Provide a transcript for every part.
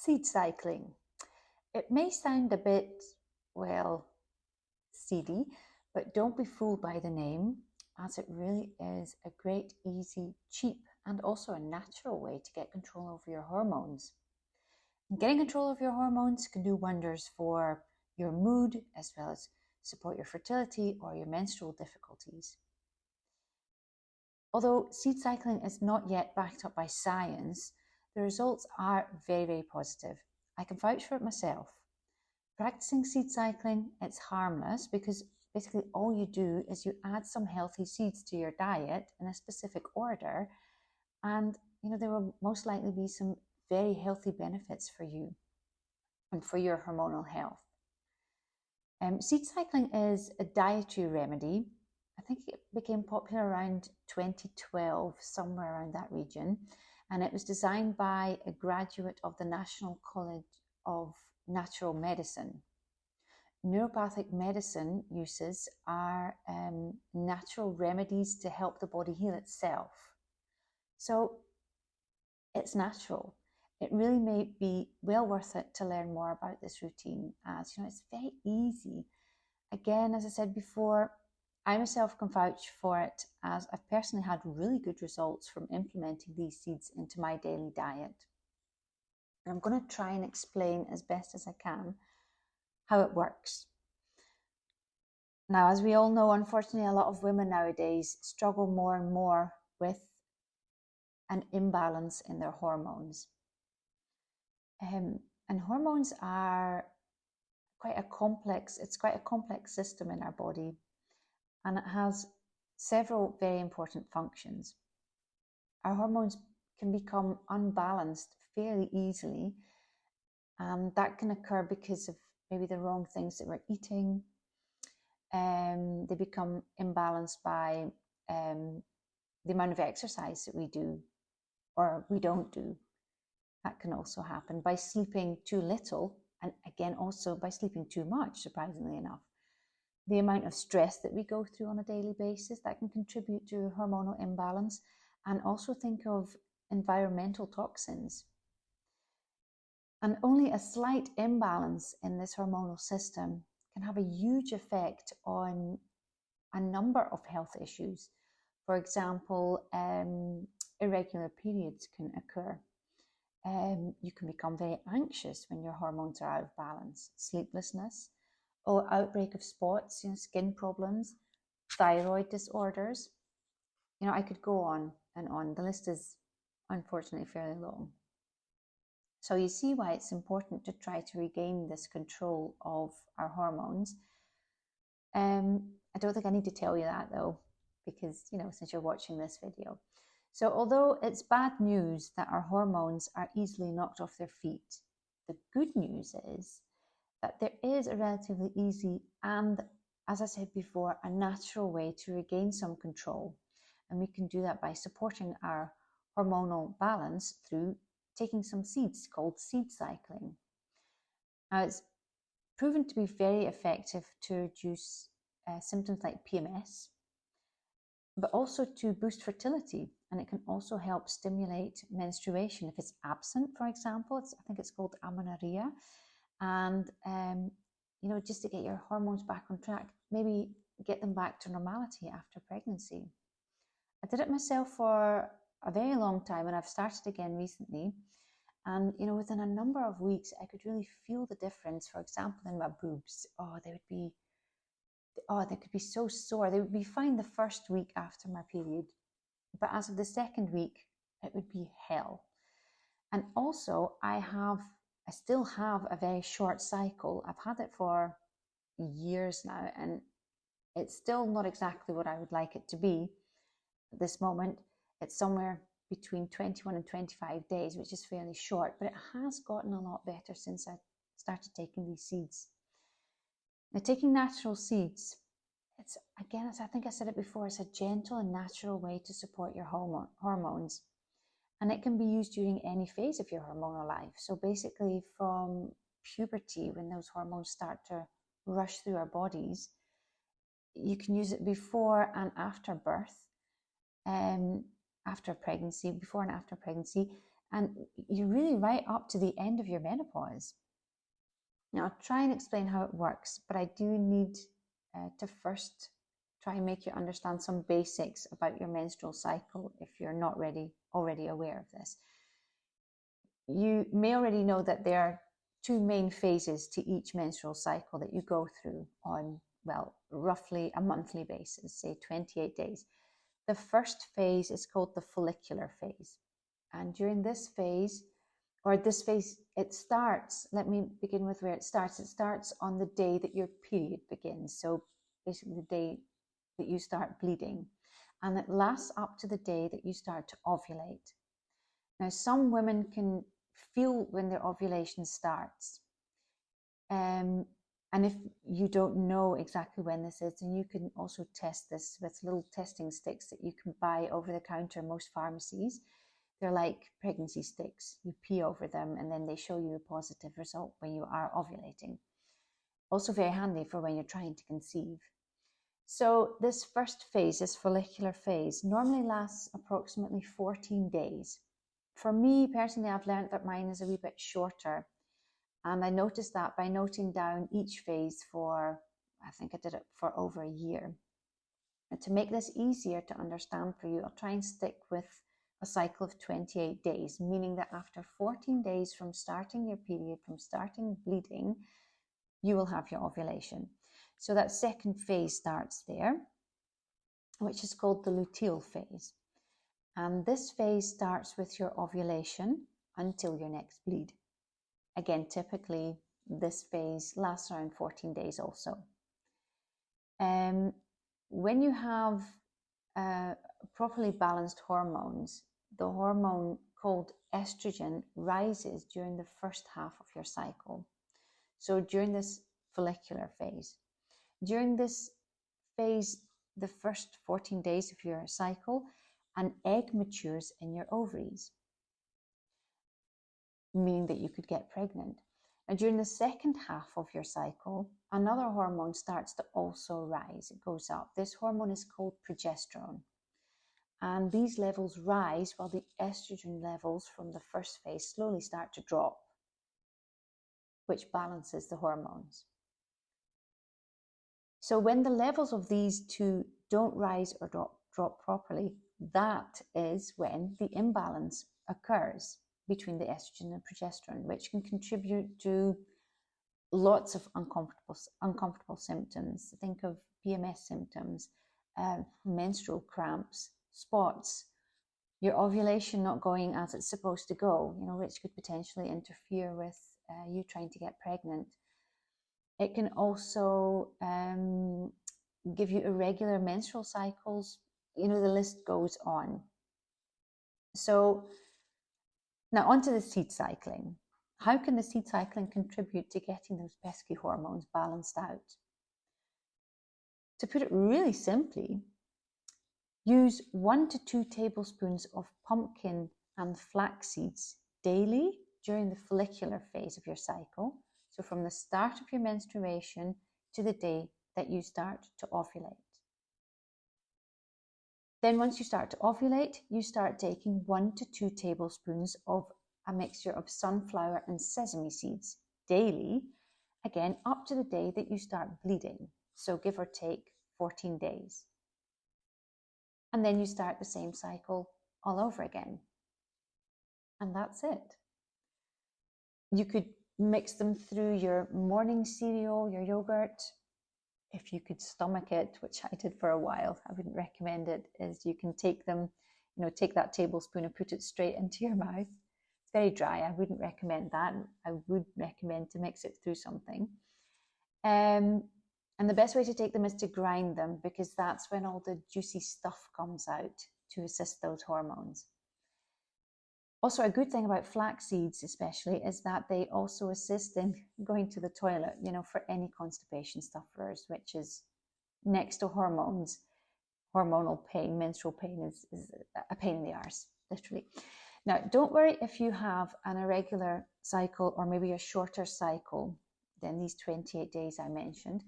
Seed cycling. It may sound a bit, well, seedy, but don't be fooled by the name, as it really is a great, easy, cheap, and also a natural way to get control over your hormones. And getting control of your hormones can do wonders for your mood, as well as support your fertility or your menstrual difficulties. Although seed cycling is not yet backed up by science, the results are very, very positive. I can vouch for it myself. Practicing seed cycling, it's harmless because basically all you do is you add some healthy seeds to your diet in a specific order, and there will most likely be some very healthy benefits for you and for your hormonal health. Seed cycling is a dietary remedy. I think it became popular around 2012, somewhere around that region, and it was designed by a graduate of the National College of Natural Medicine. Neuropathic medicine uses are natural remedies to help the body heal itself. So it's natural. It really may be well worth it to learn more about this routine, as it's very easy. Again, as I said before, I myself can vouch for it, as I've personally had really good results from implementing these seeds into my daily diet. And I'm going to try and explain as best as I can how it works. Now, as we all know, unfortunately, a lot of women nowadays struggle more and more with an imbalance in their hormones. And hormones are quite a complex system in our body, and it has several very important functions. Our hormones can become unbalanced fairly easily, and that can occur because of maybe the wrong things that we're eating. They become imbalanced by the amount of exercise that we do or we don't do. That can also happen by sleeping too little, and again also by sleeping too much, surprisingly enough. The amount of stress that we go through on a daily basis, that can contribute to hormonal imbalance. And also think of environmental toxins. And only a slight imbalance in this hormonal system can have a huge effect on a number of health issues. For example, irregular periods can occur. You can become very anxious when your hormones are out of balance. Sleeplessness, or outbreak of spots, skin problems, thyroid disorders. I could go on and on. The list is unfortunately fairly long. So you see why it's important to try to regain this control of our hormones. I don't think I need to tell you that though, because, since you're watching this video. So although it's bad news that our hormones are easily knocked off their feet, the good news is that there is a relatively easy and, as I said before, a natural way to regain some control. And we can do that by supporting our hormonal balance through taking some seeds, called seed cycling. Now, it's proven to be very effective to reduce symptoms like PMS, but also to boost fertility. And it can also help stimulate menstruation if it's absent, for example. I think it's called amenorrhea. And, just to get your hormones back on track, maybe get them back to normality after pregnancy. I did it myself for a very long time, and I've started again recently. And, within a number of weeks, I could really feel the difference. For example, in my boobs, they could be so sore. They would be fine the first week after my period, but as of the second week, it would be hell. And also, I still have a very short cycle. I've had it for years now, and it's still not exactly what I would like it to be at this moment. It's somewhere between 21 and 25 days, which is fairly short, but it has gotten a lot better since I started taking these seeds. Now, taking natural seeds, it's, again, as I think I said it before, it's a gentle and natural way to support your hormones. And it can be used during any phase of your hormonal life. So basically from puberty, when those hormones start to rush through our bodies, you can use it before and after birth, after pregnancy, before and after pregnancy, And you're really right up to the end of your menopause. Now, I'll try and explain how it works, but I do need to first try and make you understand some basics about your menstrual cycle if you're not already aware of this. You may already know that there are two main phases to each menstrual cycle that you go through on, well, roughly a monthly basis, say 28 days. The first phase is called the follicular phase. And during this phase, it starts, let me begin with where it starts. It starts on the day that your period begins. So basically the day that you start bleeding. And it lasts up to the day that you start to ovulate. Now, some women can feel when their ovulation starts. And if you don't know exactly when this is, then you can also test this with little testing sticks that you can buy over the counter in most pharmacies. They're like pregnancy sticks. You pee over them and then they show you a positive result when you are ovulating. Also very handy for when you're trying to conceive. So this first phase, this follicular phase, normally lasts approximately 14 days. For me personally, I've learned that mine is a wee bit shorter. And I noticed that by noting down each phase for, I think I did it for over a year. And to make this easier to understand for you, I'll try and stick with a cycle of 28 days, meaning that after 14 days from starting your period, from starting bleeding, you will have your ovulation. So that second phase starts there, which is called the luteal phase. And this phase starts with your ovulation until your next bleed. Again, typically this phase lasts around 14 days also. When you have properly balanced hormones, the hormone called estrogen rises during the first half of your cycle. So during this follicular phase. During this phase, the first 14 days of your cycle, an egg matures in your ovaries, meaning that you could get pregnant. And during the second half of your cycle, another hormone starts to also rise. It goes up. This hormone is called progesterone. And these levels rise while the estrogen levels from the first phase slowly start to drop, which balances the hormones. So when the levels of these two don't rise or drop properly, that is when the imbalance occurs between the estrogen and progesterone, which can contribute to lots of uncomfortable symptoms. Think of PMS symptoms, menstrual cramps, spots, your ovulation not going as it's supposed to go, which could potentially interfere with you trying to get pregnant. It can also give you irregular menstrual cycles. The list goes on. So now onto the seed cycling. How can the seed cycling contribute to getting those pesky hormones balanced out? To put it really simply, use 1 to 2 tablespoons of pumpkin and flax seeds daily during the follicular phase of your cycle. So from the start of your menstruation to the day that you start to ovulate. Then once you start to ovulate, you start taking 1 to 2 tablespoons of a mixture of sunflower and sesame seeds daily, again, up to the day that you start bleeding. So give or take 14 days. And then you start the same cycle all over again. And that's it. You could mix them through your morning cereal, your yogurt. If you could stomach it, which I did for a while, I wouldn't recommend it, is you can take them, take that tablespoon and put it straight into your mouth. It's very dry. I wouldn't recommend that. I would recommend to mix it through something. And the best way to take them is to grind them, because that's when all the juicy stuff comes out to assist those hormones. Also, a good thing about flax seeds especially is that they also assist in going to the toilet, for any constipation sufferers, which is next to hormones. Hormonal pain, menstrual pain is a pain in the arse, literally. Now, don't worry if you have an irregular cycle or maybe a shorter cycle than these 28 days I mentioned.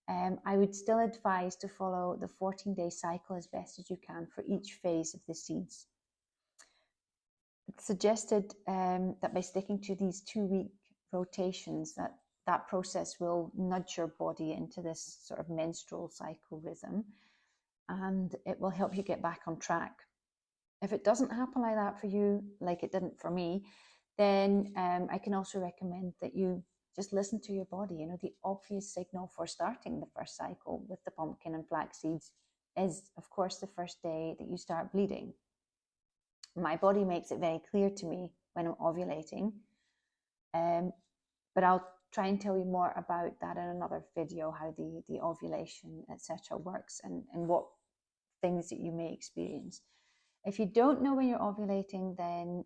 I would still advise to follow the 14-day cycle as best as you can for each phase of the seeds. It's suggested that by sticking to these 2-week rotations, that process will nudge your body into this sort of menstrual cycle rhythm, and it will help you get back on track. If it doesn't happen like that for you, like it didn't for me, then I can also recommend that you just listen to your body. You know, the obvious signal for starting the first cycle with the pumpkin and flax seeds is, of course, the first day that you start bleeding. My body makes it very clear to me when I'm ovulating, but I'll try and tell you more about that in another video, how the ovulation, etc. works, and what things that you may experience. If you don't know when you're ovulating, then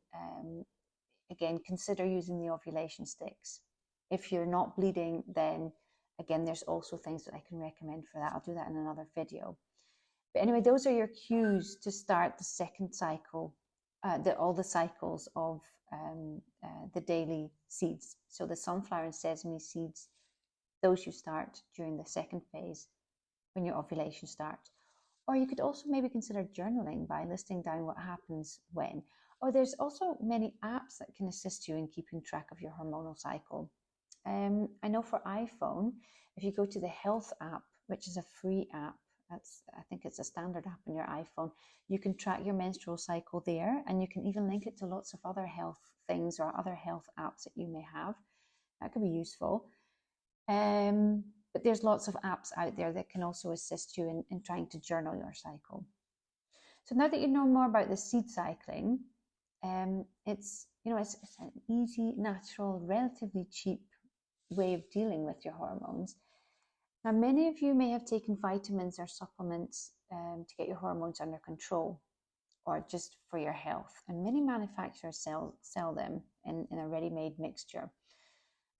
again, consider using the ovulation sticks. If you're not bleeding, then again, there's also things that I can recommend for that. I'll do that in another video. But anyway, those are your cues to start the second cycle, all the cycles of the daily seeds. So the sunflower and sesame seeds, those you start during the second phase when your ovulation starts. Or you could also maybe consider journaling by listing down what happens when. Or there's also many apps that can assist you in keeping track of your hormonal cycle. I know for iPhone, if you go to the Health app, which is a free app, I think it's a standard app on your iPhone, you can track your menstrual cycle there, and you can even link it to lots of other health things or other health apps that you may have. That could be useful. But there's lots of apps out there that can also assist you in trying to journal your cycle. So now that you know more about the seed cycling, it's an easy, natural, relatively cheap way of dealing with your hormones. Now, many of you may have taken vitamins or supplements to get your hormones under control or just for your health. And many manufacturers sell them in a ready-made mixture.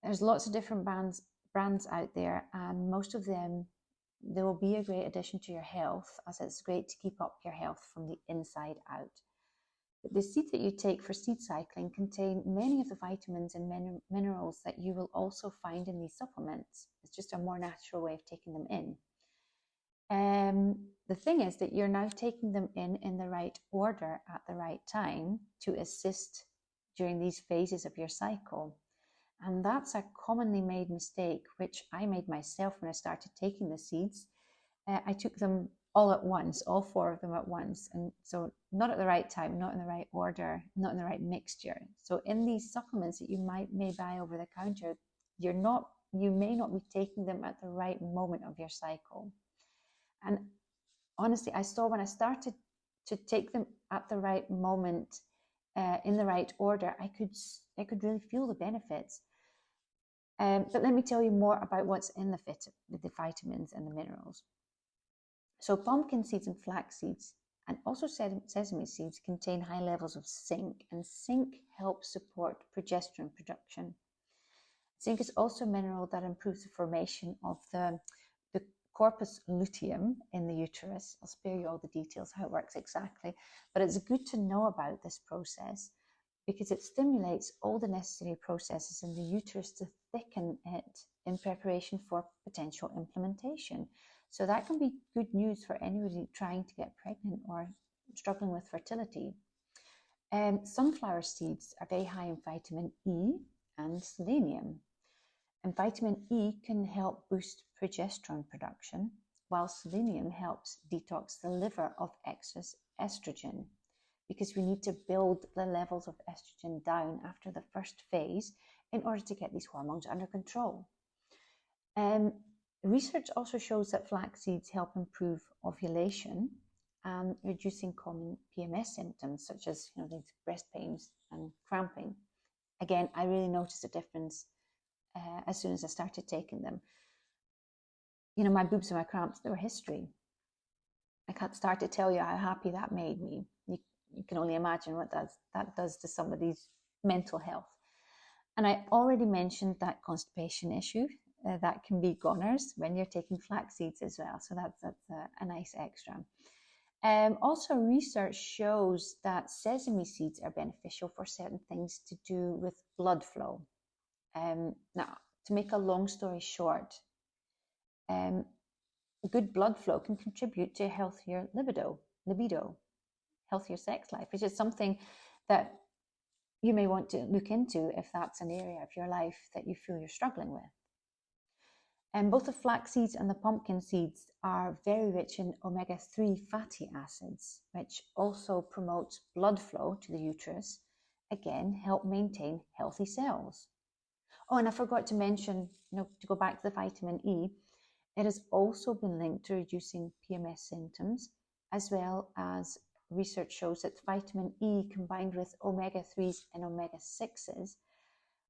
There's lots of different brands out there, and most of them, they will be a great addition to your health, as it's great to keep up your health from the inside out. But the seeds that you take for seed cycling contain many of the vitamins and minerals that you will also find in these supplements. It's just a more natural way of taking them in. The thing is that you're now taking them in the right order at the right time to assist during these phases of your cycle. And that's a commonly made mistake, which I made myself when I started taking the seeds. I took them all at once, all 4 of them at once. And so not at the right time, not in the right order, not in the right mixture. So in these supplements that you may buy over the counter, you may not be taking them at the right moment of your cycle. And honestly, I saw when I started to take them at the right moment, in the right order, I could really feel the benefits. But let me tell you more about what's in the vitamins and the minerals. So pumpkin seeds and flax seeds and also sesame seeds contain high levels of zinc, and zinc helps support progesterone production. Zinc is also a mineral that improves the formation of the corpus luteum in the uterus. I'll spare you all the details how it works exactly, but it's good to know about this process because it stimulates all the necessary processes in the uterus to thicken it in preparation for potential implementation. So that can be good news for anybody trying to get pregnant or struggling with fertility. Sunflower seeds are very high in vitamin E and selenium. And vitamin E can help boost progesterone production, while selenium helps detox the liver of excess estrogen, because we need to build the levels of estrogen down after the first phase in order to get these hormones under control. Research also shows that flax seeds help improve ovulation and reducing common PMS symptoms such as these breast pains and cramping. Again, I really noticed a difference as soon as I started taking them. My boobs and my cramps, they were history. I can't start to tell you how happy that made me. You can only imagine what that does to somebody's mental health. And I already mentioned that constipation issue that can be goners when you're taking flax seeds as well. So that's a nice extra. Also, research shows that sesame seeds are beneficial for certain things to do with blood flow. Now, to make a long story short, good blood flow can contribute to a healthier libido, healthier sex life, which is something that you may want to look into if that's an area of your life that you feel you're struggling with. And both the flax seeds and the pumpkin seeds are very rich in omega-3 fatty acids, which also promotes blood flow to the uterus, again, help maintain healthy cells. Oh, and I forgot to mention, to go back to the vitamin E, it has also been linked to reducing PMS symptoms, as well as research shows that vitamin E combined with omega-3s and omega-6s,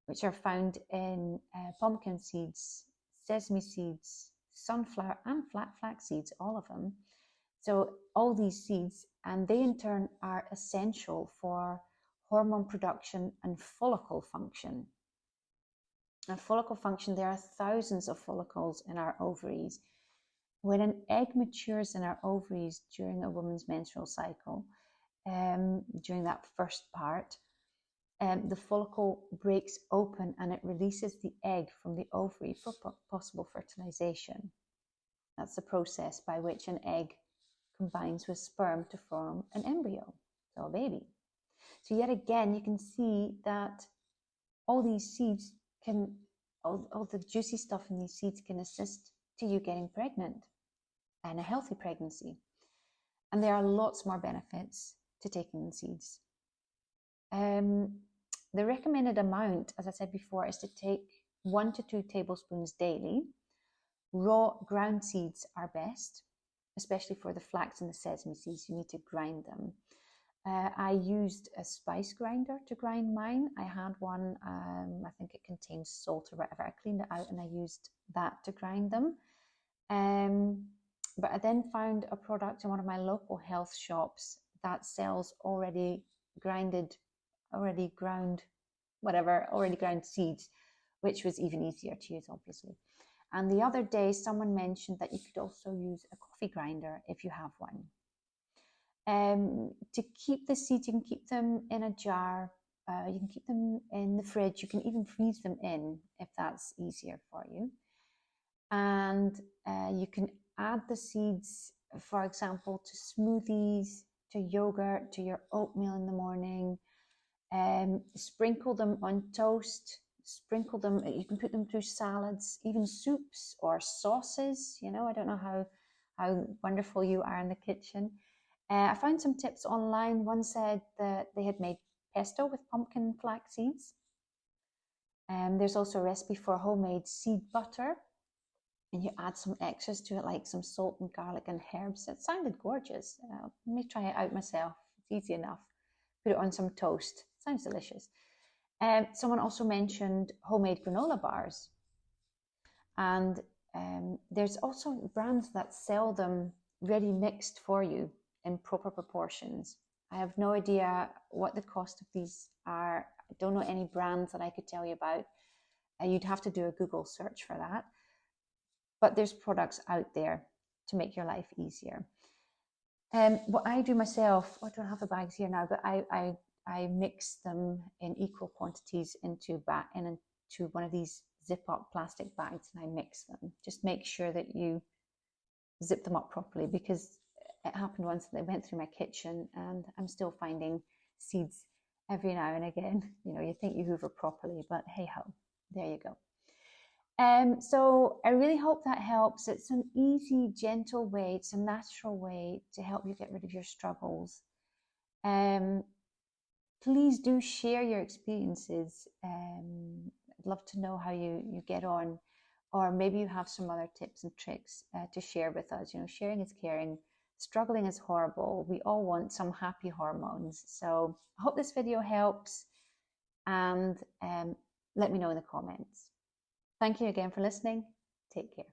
which are found in pumpkin seeds, sesame seeds, sunflower and flax seeds, all of them. So all these seeds, and they in turn are essential for hormone production and follicle function. Now, follicle function, there are thousands of follicles in our ovaries. When an egg matures in our ovaries during a woman's menstrual cycle, during that first part, the follicle breaks open and it releases the egg from the ovary for possible fertilization. That's the process by which an egg combines with sperm to form an embryo, so a baby. So yet again, you can see that all these seeds can, all the juicy stuff in these seeds can assist to you getting pregnant and a healthy pregnancy. And there are lots more benefits to taking the seeds. The recommended amount, as I said before, is to take 1 to 2 tablespoons daily. Raw ground seeds are best, especially for the flax and the sesame seeds. You need to grind them. I used a spice grinder to grind mine. I had one, I think it contains salt or whatever. I cleaned it out and I used that to grind them. But I then found a product in one of my local health shops that sells already ground seeds, which was even easier to use, obviously. And the other day, someone mentioned that you could also use a coffee grinder if you have one. To keep the seeds, you can keep them in a jar, you can keep them in the fridge, you can even freeze them in if that's easier for you. And you can add the seeds, for example, to smoothies, to yogurt, to your oatmeal in the morning. Sprinkle them on toast, sprinkle them, you can put them through salads, even soups or sauces. I don't know how wonderful you are in the kitchen. I found some tips online. One said that they had made pesto with pumpkin and flax seeds. There's also a recipe for homemade seed butter, and you add some extras to it, like some salt and garlic and herbs. It sounded gorgeous. Let me try it out myself. It's easy enough. Put it on some toast. Sounds delicious. Someone also mentioned homemade granola bars. And there's also brands that sell them ready mixed for you in proper proportions. I have no idea what the cost of these are. I don't know any brands that I could tell you about. You'd have to do a Google search for that. But there's products out there to make your life easier. What I do myself, I don't have the bags here now, but I mix them in equal quantities into one of these zip-up plastic bags, and I mix them. Just make sure that you zip them up properly, because it happened once that they went through my kitchen and I'm still finding seeds every now and again. You think you hoover properly, but hey ho, there you go. So I really hope that helps. It's an easy, gentle way, it's a natural way to help you get rid of your struggles. Please do share your experiences. I'd love to know how you get on, or maybe you have some other tips and tricks to share with us. Sharing is caring. Struggling is horrible. We all want some happy hormones. So I hope this video helps, and let me know in the comments. Thank you again for listening. Take care.